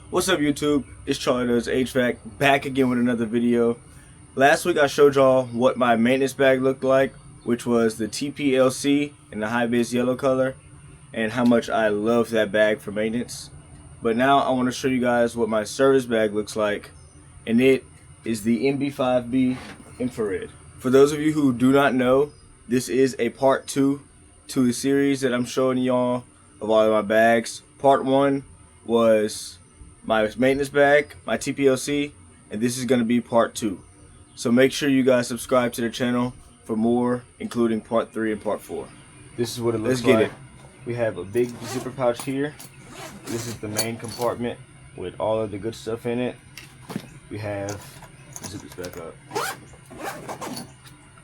What's up, YouTube? It's Charliedoeshvac back again with another video. Last week I showed y'all what my maintenance bag looked like, which was the TPLC in the high-vis yellow color, and how much I love that bag for maintenance. But now I want to show you guys what my service bag looks like, and it is the MB5B infrared. For those of you who do not know, this is a part 2 to the series that I'm showing y'all of all of my bags. Part 1 was my maintenance bag, my TPLC, and this is going to be part 2. So make sure you guys subscribe to the channel for more, including part 3 and part 4. This is what it looks like. Let's get it. We have a big zipper pouch here. This is the main compartment with all of the good stuff in it. We have, zip this back up.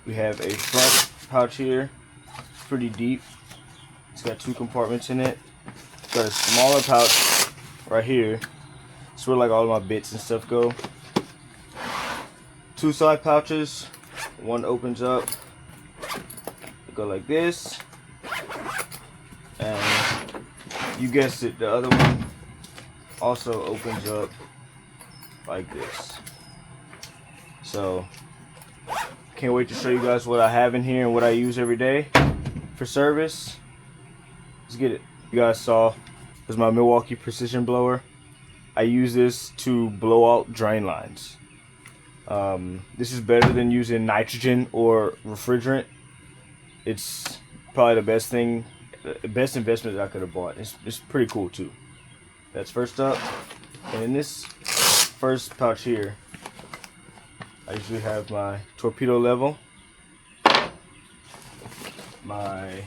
We have a front pouch here. It's pretty deep. It's got 2 compartments in it. It's got a smaller pouch right here. It's where like all of my bits and stuff go. 2 side pouches. One opens up. They go like this. And you guessed it, the other one also opens up like this. So can't wait to show you guys what I have in here and what I use every day for service. Let's get it. You guys saw this is my Milwaukee precision blower. I use this to blow out drain lines. This is better than using nitrogen or refrigerant. It's probably the best investment that I could have bought. It's pretty cool too. That's first up. And in this first pouch here, I usually have my torpedo level, my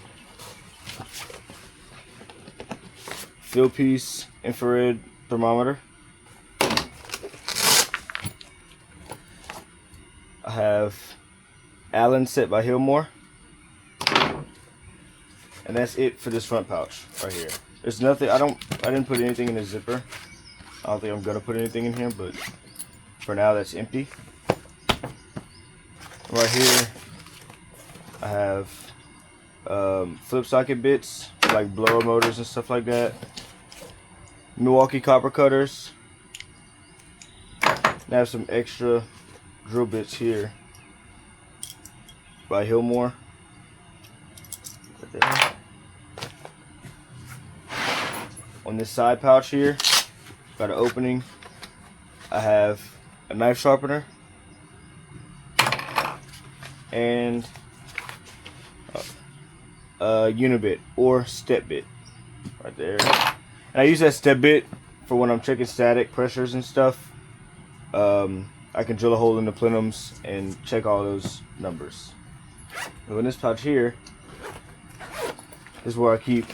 fill piece infrared thermometer. I have Allen set by Hillmore, and that's it for this front pouch right here. There's nothing. I didn't put anything in the zipper. I don't think I'm gonna put anything in here, but for now that's empty. Right here I have flip socket bits like blower motors and stuff like that. Milwaukee copper cutters. And I have some extra drill bits here by Hillmore. Right there. On this side pouch here, got an opening. I have a knife sharpener and a unibit or step bit right there. And I use that step bit for when I'm checking static pressures and stuff. I can drill a hole in the plenums and check all those numbers. And in this pouch here is where I keep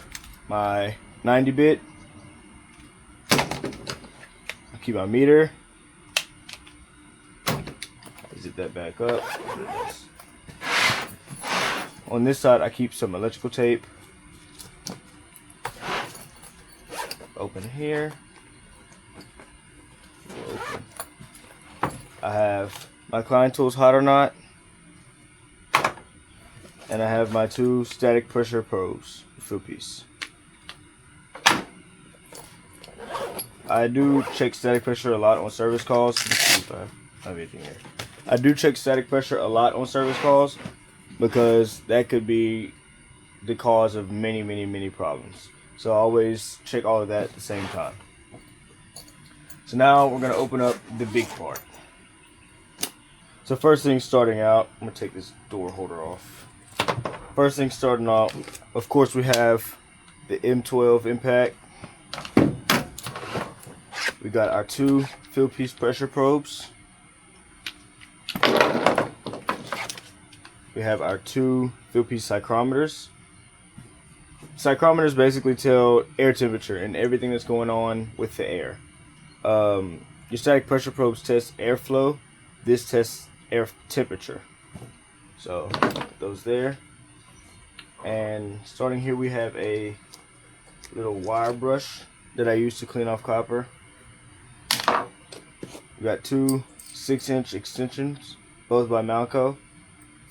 my 90 bit. I keep my meter. Zip that back up. On this side I keep some electrical tape. Open here. Open. I have my Klein Tools hot or not, and I have my 2 static pressure probes, fill piece. I do check static pressure a lot on service calls. Let's see if I have anything here. I do check static pressure a lot on service calls because that could be the cause of many problems. So I always check all of that at the same time. So now we're going to open up the big part. So first thing starting out, I'm going to take this door holder off. First thing starting out, of course we have the M12 impact. We got our 2 fill piece pressure probes. We have our 2 fill piece psychrometers. Psychrometers basically tell air temperature and everything that's going on with the air. Your static pressure probes test airflow. This tests air temperature. So put those there. And starting here we have a little wire brush that I use to clean off copper. We got 2 6-inch extensions, both by Malco,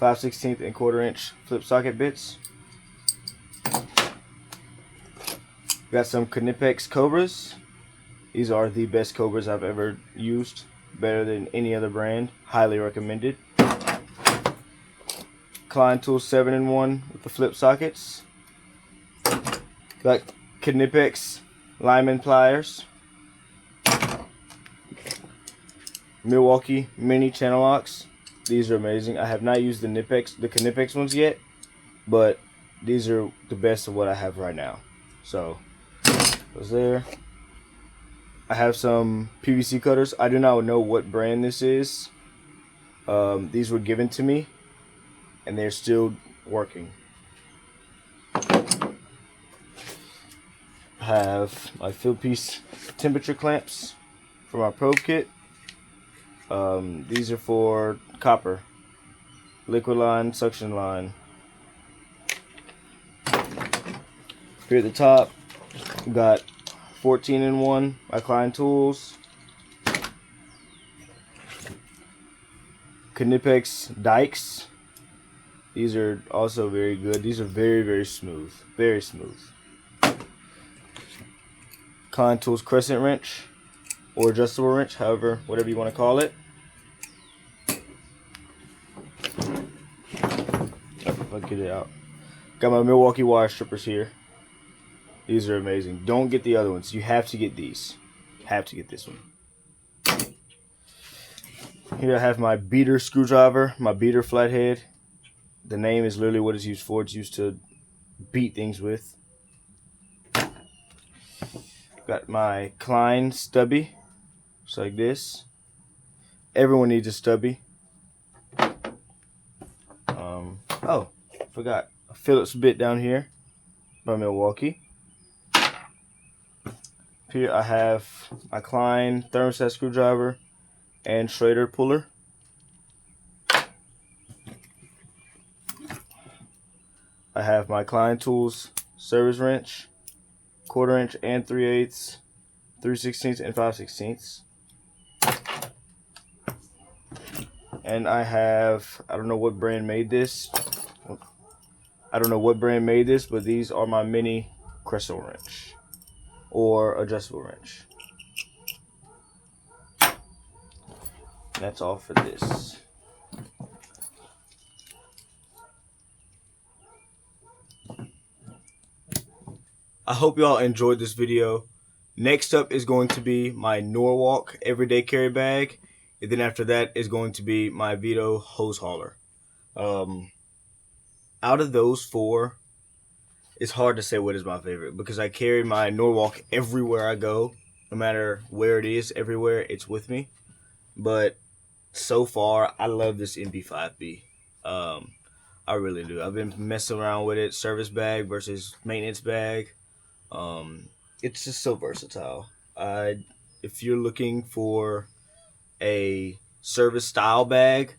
5/16 and 1/4 inch flip socket bits. We got some Knipex Cobras, These are the best cobras I've ever used. Better than any other brand. Highly recommended. Klein Tool 7-in-1 with the flip sockets. Got Knipex Lyman pliers. Milwaukee mini channel locks. These are amazing. I have not used the Knipex ones yet, but these are the best of what I have right now. So, those there. I have some PVC cutters. I do not know what brand this is. These were given to me, and they're still working. I have my field piece temperature clamps for my probe kit. These are for copper, liquid line, suction line. Here at the top, we got 14-in-1 by Klein Tools. Knipex dikes. These are also very good. These are very, very smooth. Very smooth. Klein Tools crescent wrench or adjustable wrench, however, whatever you want to call it. If I get it out. Got my Milwaukee wire strippers here. These are amazing. Don't get the other ones. You have to get these. Have to get this one. Here I have my beater screwdriver, my beater flathead. The name is literally what it's used for. It's used to beat things with. Got my Klein stubby, just like this. Everyone needs a stubby. Oh, forgot a Phillips bit down here by Milwaukee. Here I have my Klein thermostat screwdriver and Schrader puller. I have my Klein Tools service wrench, 1/4 inch and 3/8, 3/16 and 5/16. And I have, I don't know what brand made this. But these are my mini crescent wrench or adjustable wrench. That's all for this. I hope y'all enjoyed this video. Next up is going to be my Norwalk everyday carry bag. And then after that is going to be my Veto hose hauler. Out of those four, it's hard to say what is my favorite because I carry my Norwalk everywhere I go. No matter where it is, everywhere it's with me. But so far, I love this MB5B. I really do. I've been messing around with it. Service bag versus maintenance bag. It's just so versatile. If you're looking for a service style bag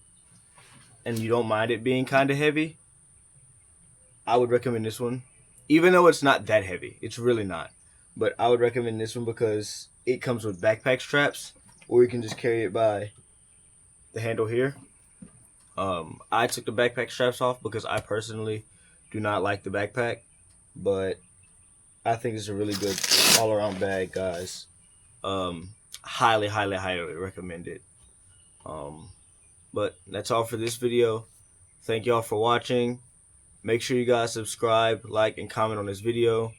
and you don't mind it being kind of heavy, I would recommend this one. Even though it's not that heavy. It's really not. But I would recommend this one because it comes with backpack straps, or you can just carry it by the handle here. I took the backpack straps off because I personally do not like the backpack, but I think it's a really good all-around bag, guys. Highly, highly, highly recommend it. But that's all for this video. Thank y'all for watching. Make sure you guys subscribe, like, and comment on this video.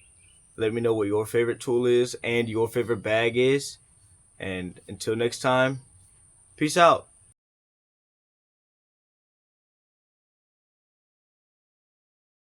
Let me know what your favorite tool is and your favorite bag is. And until next time, peace out.